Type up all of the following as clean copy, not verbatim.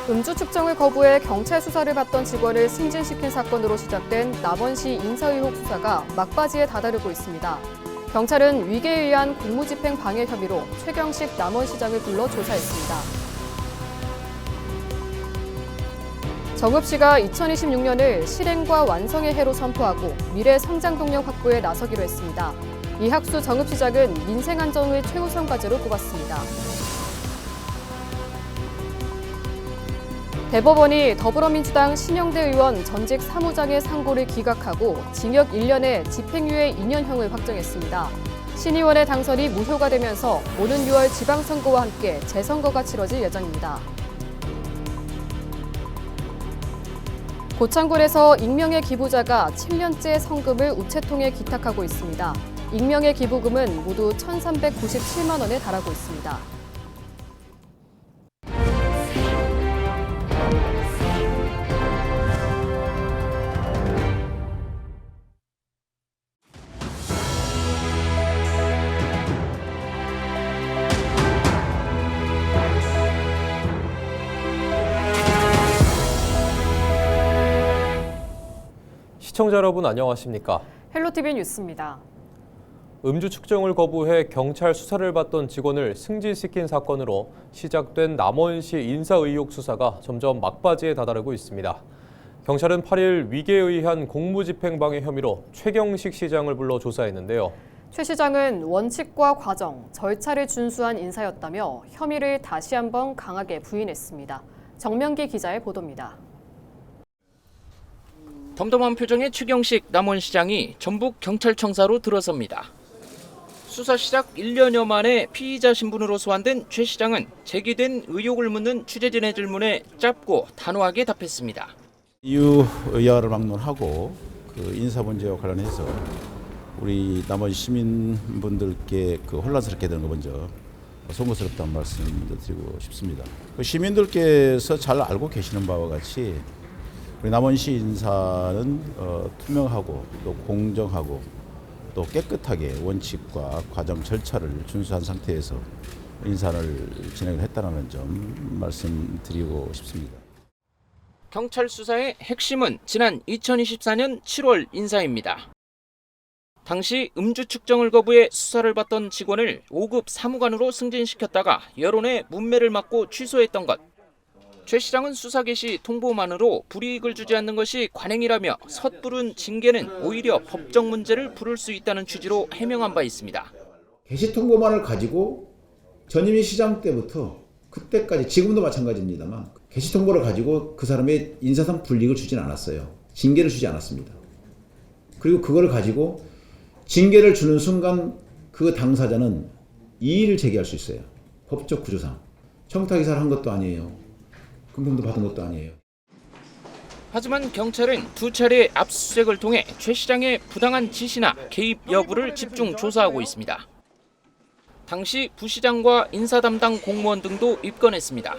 음주 측정을 거부해 경찰 수사를 받던 직원을 승진시킨 사건으로 시작된 남원시 인사 의혹 수사가 막바지에 다다르고 있습니다. 경찰은 위계에 의한 공무집행 방해 혐의로 최경식 남원시장을 불러 조사했습니다. 정읍 씨가 2026년을 실행과 완성의 해로 선포하고 미래 성장 동력 확보에 나서기로 했습니다. 이학수 정읍 시장은 민생 안정을 최우선 과제로 꼽았습니다. 대법원이 더불어민주당 신영대 의원 전직 사무장의 상고를 기각하고 징역 1년에 집행유예 2년형을 확정했습니다. 신 의원의 당선이 무효가 되면서 오는 6월 지방선거와 함께 재선거가 치러질 예정입니다. 고창군에서 익명의 기부자가 7년째 성금을 우체통에 기탁하고 있습니다. 익명의 기부금은 모두 1,397만 원에 달하고 있습니다. 시청자 여러분 안녕하십니까? 헬로티비 뉴스입니다. 음주 측정을 거부해 경찰 수사를 받던 직원을 승진시킨 사건으로 시작된 남원시 인사 의혹 수사가 점점 막바지에 다다르고 있습니다. 경찰은 8일 위계에 의한 공무집행방해 혐의로 최경식 시장을 불러 조사했는데요. 최 시장은 원칙과 과정, 절차를 준수한 인사였다며 혐의를 다시 한번 강하게 부인했습니다. 정명기 기자의 보도입니다. 덤덤한 표정의 최경식 남원시장이 전북경찰청사로 들어섭니다. 수사 시작 1년여 만에 피의자 신분으로 소환된 최 시장은 제기된 의혹을 묻는 취재진의 질문에 짧고 단호하게 답했습니다. 이유 여하를 막론하고 그 인사 문제와 관련해서 우리 남원 시민분들께 혼란스럽게 되는 거 먼저 송구스럽다는 말씀 드리고 싶습니다. 시민들께서 잘 알고 계시는 바와 같이 우리 남원시 인사는 투명하고 또 공정하고 또 깨끗하게 원칙과 과정 절차를 준수한 상태에서 인사를 진행을 했다는 점 말씀드리고 싶습니다. 경찰 수사의 핵심은 지난 2024년 7월 인사입니다. 당시 음주 측정을 거부해 수사를 받던 직원을 5급 사무관으로 승진시켰다가 여론의 문매를 맞고 취소했던 것. 최 시장은 수사 개시 통보만으로 불이익을 주지 않는 것이 관행이라며 섣부른 징계는 오히려 법적 문제를 부를 수 있다는 취지로 해명한 바 있습니다. 개시 통보만을 가지고 전임희 시장 때부터 그때까지 지금도 마찬가지입니다만 개시 통보를 가지고 그 사람의 인사상 불이익을 주진 않았어요. 징계를 주지 않았습니다. 그리고 그걸 가지고 징계를 주는 순간 그 당사자는 이의를 제기할 수 있어요. 법적 구조상. 청탁 이사를 한 것도 아니에요. 금품도 받은 것도 아니에요. 하지만 경찰은 두 차례 압수수색을 통해 최 시장의 부당한 지시나 개입 여부를 집중 조사하고 있습니다. 당시 부시장과 인사 담당 공무원 등도 입건했습니다.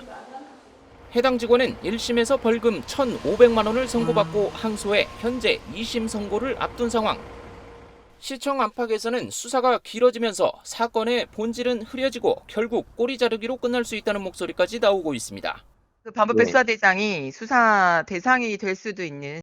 해당 직원은 1심에서 벌금 1,500만 원을 선고받고 항소해 현재 2심 선고를 앞둔 상황. 시청 안팎에서는 수사가 길어지면서 사건의 본질은 흐려지고 결국 꼬리 자르기로 끝날 수 있다는 목소리까지 나오고 있습니다. 그 반부패 수사대장이 수사 대상이 될 수도 있는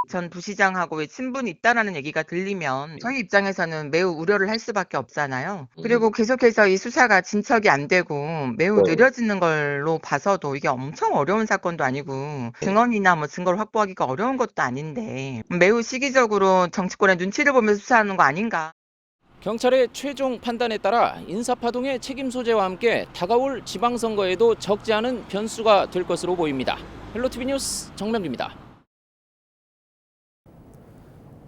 전 부시장하고의 친분이 있다라는 얘기가 들리면 저희 입장에서는 매우 우려를 할 수밖에 없잖아요. 그리고 계속해서 이 수사가 진척이 안 되고 매우 느려지는 걸로 봐서도 이게 엄청 어려운 사건도 아니고 증언이나 증거를 확보하기가 어려운 것도 아닌데 매우 시기적으로 정치권의 눈치를 보면서 수사하는 거 아닌가. 경찰의 최종 판단에 따라 인사파동의 책임 소재와 함께 다가올 지방선거에도 적지 않은 변수가 될 것으로 보입니다. 헬로티비 뉴스 정명기입니다.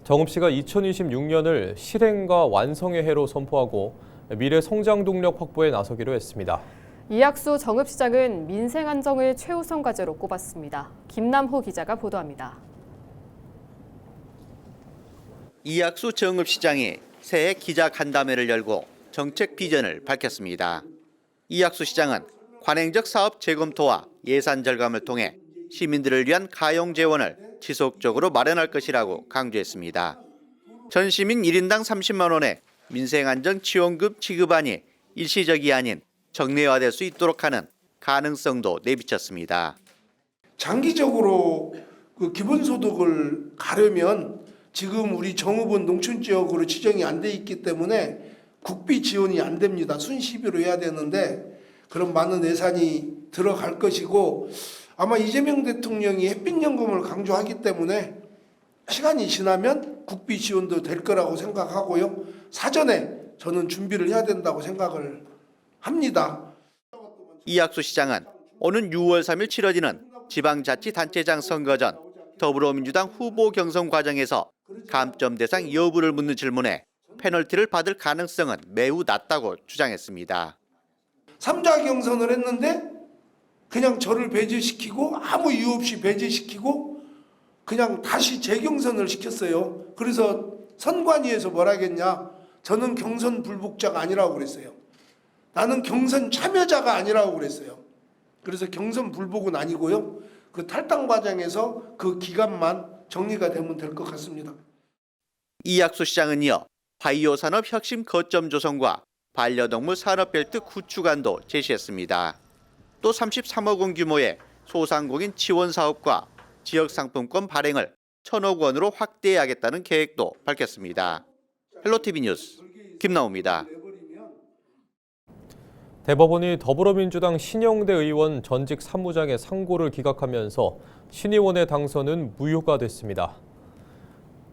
정읍 씨가 2026년을 실행과 완성의 해로 선포하고 미래 성장 동력 확보에 나서기로 했습니다. 이학수 정읍 시장은 민생 안정을 최우선 과제로 꼽았습니다. 김남호 기자가 보도합니다. 이학수 정읍시장이 새해 기자간담회를 열고 정책 비전을 밝혔습니다. 이학수 시장은 관행적 사업 재검토와 예산 절감을 통해 시민들을 위한 가용 재원을 지속적으로 마련할 것이라고 강조했습니다. 전 시민 1인당 30만 원의 민생안정 지원금 지급안이 일시적이 아닌 정례화될 수 있도록 하는 가능성도 내비쳤습니다. 장기적으로 그 기본소득을 가려면 지금 우리 정읍은 농촌지역으로 지정이 안 돼 있기 때문에 국비 지원이 안 됩니다. 순시비로 해야 되는데 그런 많은 예산이 들어갈 것이고 아마 이재명 대통령이 햇빛연금을 강조하기 때문에 시간이 지나면 국비 지원도 될 거라고 생각하고요. 사전에 저는 준비를 해야 된다고 생각을 합니다. 이학수 시장은 오는 6월 3일 치러지는 지방자치단체장 선거 전 더불어민주당 후보 경선 과정에서 감점 대상 여부를 묻는 질문에 페널티를 받을 가능성은 매우 낮다고 주장했습니다. 3자 경선을 했는데 그냥 저를 배제시키고 아무 이유 없이 배제시키고 그냥 다시 재경선을 시켰어요. 그래서 선관위에서 뭐라 하겠냐. 저는 경선 불복자가 아니라고 그랬어요. 나는 경선 참여자가 아니라고 그랬어요. 그래서 경선 불복은 아니고요. 그 탈당 과정에서 그 기간만 정리가 되면 될 것 같습니다. 이학수 시장은 이어 바이오 산업 혁신 거점 조성과 반려동물 산업벨트 구축안도 제시했습니다. 또 33억 원 규모의 소상공인 지원 사업과 지역 상품권 발행을 1,000억 원으로 확대하겠다는 계획도 밝혔습니다. 헬로티비 뉴스 김나우입니다. 대법원이 더불어민주당 신영대 의원 전직 사무장의 상고를 기각하면서 신의원의 당선은 무효가 됐습니다.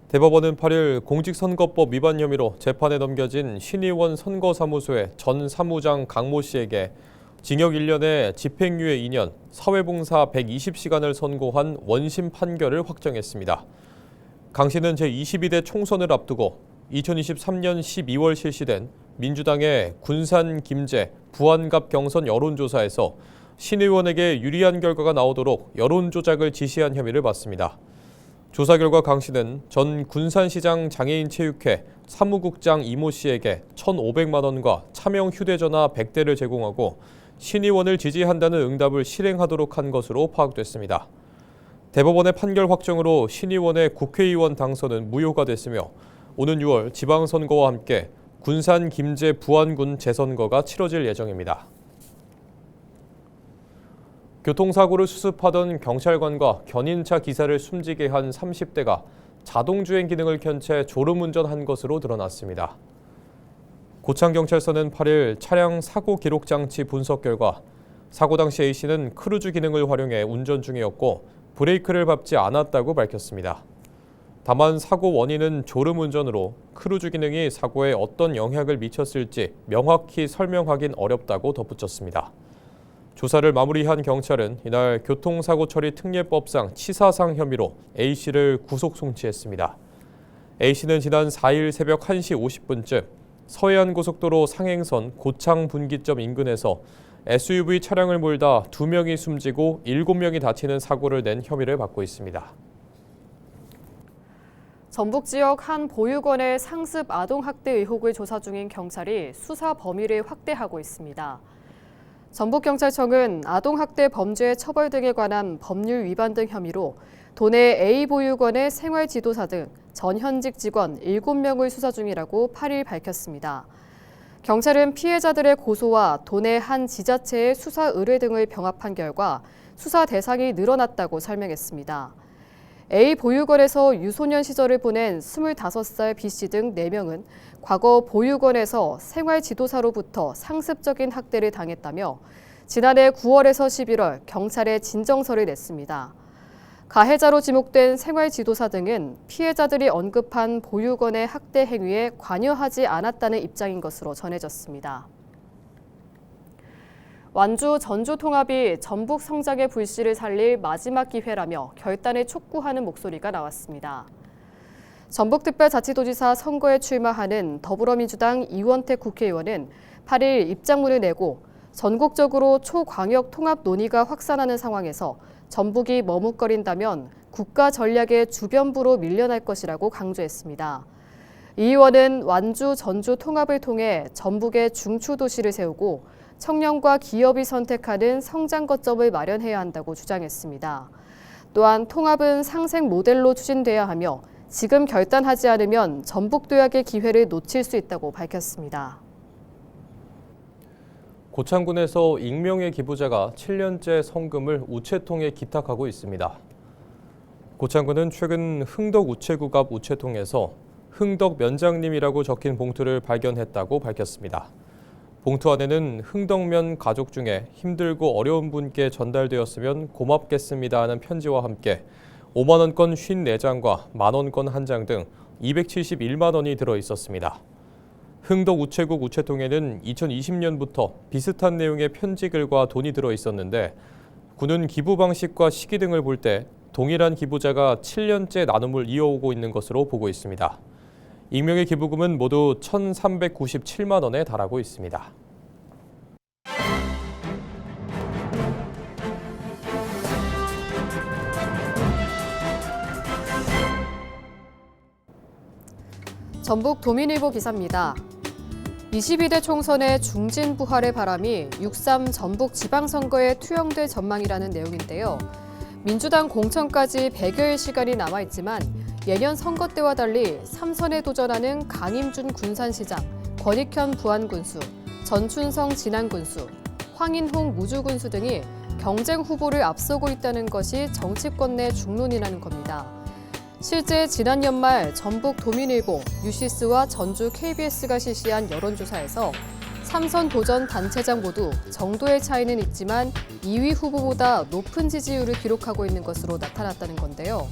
대법원은 8일 공직선거법 위반 혐의로 재판에 넘겨진 신의원 선거사무소의 전 사무장 강모 씨에게 징역 1년에 집행유예 2년, 사회봉사 120시간을 선고한 원심 판결을 확정했습니다. 강 씨는 제22대 총선을 앞두고 2023년 12월 실시된 민주당의 군산 김제 부안갑 경선 여론조사에서 신 의원에게 유리한 결과가 나오도록 여론조작을 지시한 혐의를 받습니다. 조사 결과 강 씨는 전 군산시장 장애인체육회 사무국장 이모 씨에게 1,500만 원과 차명 휴대전화 100대를 제공하고 신 의원을 지지한다는 응답을 실행하도록 한 것으로 파악됐습니다. 대법원의 판결 확정으로 신 의원의 국회의원 당선은 무효가 됐으며 오는 6월 지방선거와 함께 군산 김제 부안군 재선거가 치러질 예정입니다. 교통사고를 수습하던 경찰관과 견인차 기사를 숨지게 한 30대가 자동주행 기능을 켠 채 졸음운전한 것으로 드러났습니다. 고창경찰서는 8일 차량 사고 기록 장치 분석 결과 사고 당시 A씨는 크루즈 기능을 활용해 운전 중이었고 브레이크를 밟지 않았다고 밝혔습니다. 다만 사고 원인은 졸음운전으로 크루즈 기능이 사고에 어떤 영향을 미쳤을지 명확히 설명하긴 어렵다고 덧붙였습니다. 조사를 마무리한 경찰은 이날 교통사고 처리 특례법상 치사상 혐의로 A씨를 구속 송치했습니다. A씨는 지난 4일 새벽 1시 50분쯤 서해안고속도로 상행선 고창 분기점 인근에서 SUV 차량을 몰다 2명이 숨지고 7명이 다치는 사고를 낸 혐의를 받고 있습니다. 전북 지역 한 보육원의 상습 아동학대 의혹을 조사 중인 경찰이 수사 범위를 확대하고 있습니다. 전북경찰청은 아동학대 범죄 처벌 등에 관한 법률 위반 등 혐의로 도내 A 보육원의 생활지도사 등 전현직 직원 7명을 수사 중이라고 8일 밝혔습니다. 경찰은 피해자들의 고소와 도내 한 지자체의 수사 의뢰 등을 병합한 결과 수사 대상이 늘어났다고 설명했습니다. A 보육원에서 유소년 시절을 보낸 25살 B씨 등 4명은 과거 보육원에서 생활지도사로부터 상습적인 학대를 당했다며 지난해 9월에서 11월 경찰에 진정서를 냈습니다. 가해자로 지목된 생활지도사 등은 피해자들이 언급한 보육원의 학대 행위에 관여하지 않았다는 입장인 것으로 전해졌습니다. 완주 전주통합이 전북 성장의 불씨를 살릴 마지막 기회라며 결단을 촉구하는 목소리가 나왔습니다. 전북특별자치도지사 선거에 출마하는 더불어민주당 이원택 국회의원은 8일 입장문을 내고 전국적으로 초광역 통합 논의가 확산하는 상황에서 전북이 머뭇거린다면 국가 전략의 주변부로 밀려날 것이라고 강조했습니다. 이 의원은 완주 전주 통합을 통해 전북의 중추도시를 세우고 청년과 기업이 선택하는 성장 거점을 마련해야 한다고 주장했습니다. 또한 통합은 상생 모델로 추진돼야 하며 지금 결단하지 않으면 전북 도약의 기회를 놓칠 수 있다고 밝혔습니다. 고창군에서 익명의 기부자가 7년째 성금을 우체통에 기탁하고 있습니다. 고창군은 최근 흥덕 우체국 앞 우체통에서 흥덕 면장님이라고 적힌 봉투를 발견했다고 밝혔습니다. 봉투 안에는 흥덕면 가족 중에 힘들고 어려운 분께 전달되었으면 고맙겠습니다 하는 편지와 함께 5만 원권 54장과 만원권 1장 등 271만 원이 들어 있었습니다. 흥덕 우체국 우체통에는 2020년부터 비슷한 내용의 편지글과 돈이 들어 있었는데 군은 기부 방식과 시기 등을 볼 때 동일한 기부자가 7년째 나눔을 이어오고 있는 것으로 보고 있습니다. 익명의 기부금은 모두 1,397만 원에 달하고 있습니다. 전북 도민일보 기사입니다. 22대 총선의 중진 부활의 바람이 6.3 전북 지방선거에 투영될 전망이라는 내용인데요. 민주당 공천까지 100여일 시간이 남아있지만 예년 선거 때와 달리 3선에 도전하는 강임준 군산시장, 권익현 부안군수, 전춘성 진안군수, 황인홍 무주군수 등이 경쟁 후보를 앞서고 있다는 것이 정치권 내 중론이라는 겁니다. 실제 지난 연말 전북 도민일보, 뉴시스와 전주 KBS가 실시한 여론조사에서 3선 도전 단체장 모두 정도의 차이는 있지만 2위 후보보다 높은 지지율을 기록하고 있는 것으로 나타났다는 건데요.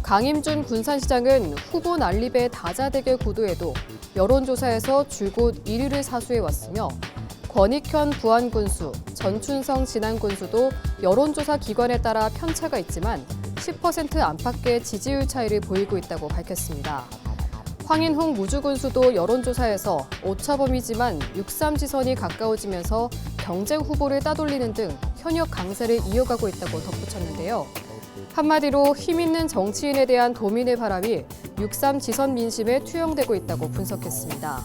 강임준 군산시장은 후보 난립의 다자대결 구도에도 여론조사에서 줄곧 1위를 사수해왔으며 권익현 부안군수, 전춘성 진안군수도 여론조사 기관에 따라 편차가 있지만 10% 안팎의 지지율 차이를 보이고 있다고 밝혔습니다. 황인홍 무주군수도 여론조사에서 오차범위지만 6.3 지선이 가까워지면서 경쟁 후보를 따돌리는 등 현역 강세를 이어가고 있다고 덧붙였는데요. 한마디로 힘있는 정치인에 대한 도민의 바람이 6.3 지선 민심에 투영되고 있다고 분석했습니다.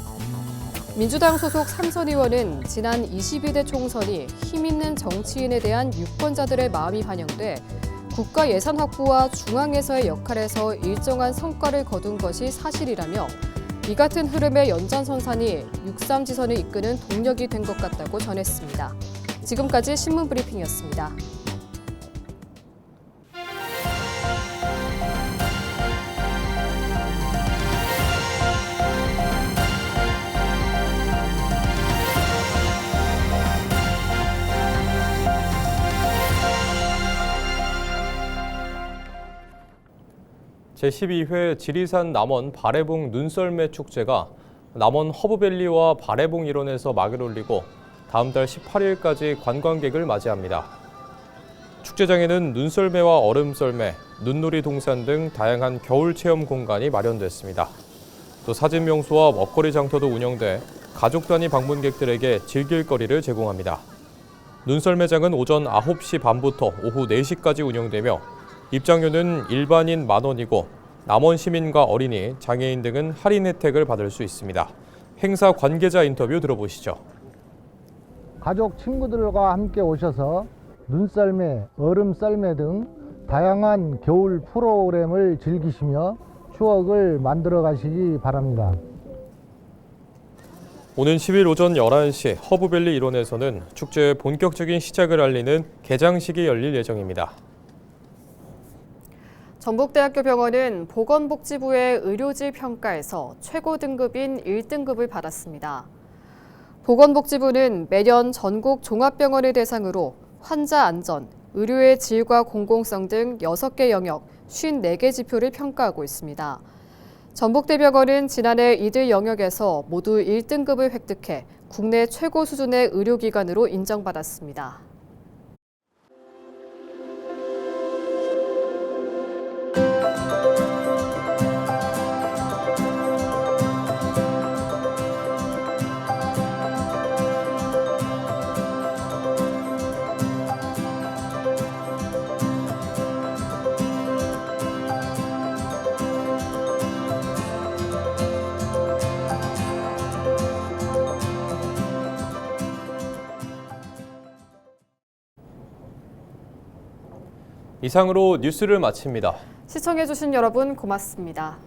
민주당 소속 3선 의원은 지난 22대 총선이 힘있는 정치인에 대한 유권자들의 마음이 반영돼 국가 예산 확보와 중앙에서의 역할에서 일정한 성과를 거둔 것이 사실이라며 이 같은 흐름의 연장선상이 6.3 지선을 이끄는 동력이 된 것 같다고 전했습니다. 지금까지 신문 브리핑이었습니다. 제12회 지리산 남원 바래봉 눈썰매 축제가 남원 허브밸리와 바래봉 일원에서 막을 올리고 다음 달 18일까지 관광객을 맞이합니다. 축제장에는 눈썰매와 얼음썰매, 눈놀이 동산 등 다양한 겨울 체험 공간이 마련됐습니다. 또 사진 명소와 먹거리 장터도 운영돼 가족 단위 방문객들에게 즐길 거리를 제공합니다. 눈썰매장은 오전 9시 반부터 오후 4시까지 운영되며 입장료는 일반인 만원이고 남원 시민과 어린이, 장애인 등은 할인 혜택을 받을 수 있습니다. 행사 관계자 인터뷰 들어보시죠. 가족, 친구들과 함께 오셔서 눈썰매, 얼음썰매 등 다양한 겨울 프로그램을 즐기시며 추억을 만들어 가시기 바랍니다. 오는 10일 오전 11시 허브밸리 일원에서는 축제의 본격적인 시작을 알리는 개장식이 열릴 예정입니다. 전북대학교 병원은 보건복지부의 의료질 평가에서 최고 등급인 1등급을 받았습니다. 보건복지부는 매년 전국 종합병원을 대상으로 환자 안전, 의료의 질과 공공성 등 6개 영역 54개 지표를 평가하고 있습니다. 전북대병원은 지난해 이들 영역에서 모두 1등급을 획득해 국내 최고 수준의 의료기관으로 인정받았습니다. 이상으로 뉴스를 마칩니다. 시청해주신 여러분 고맙습니다.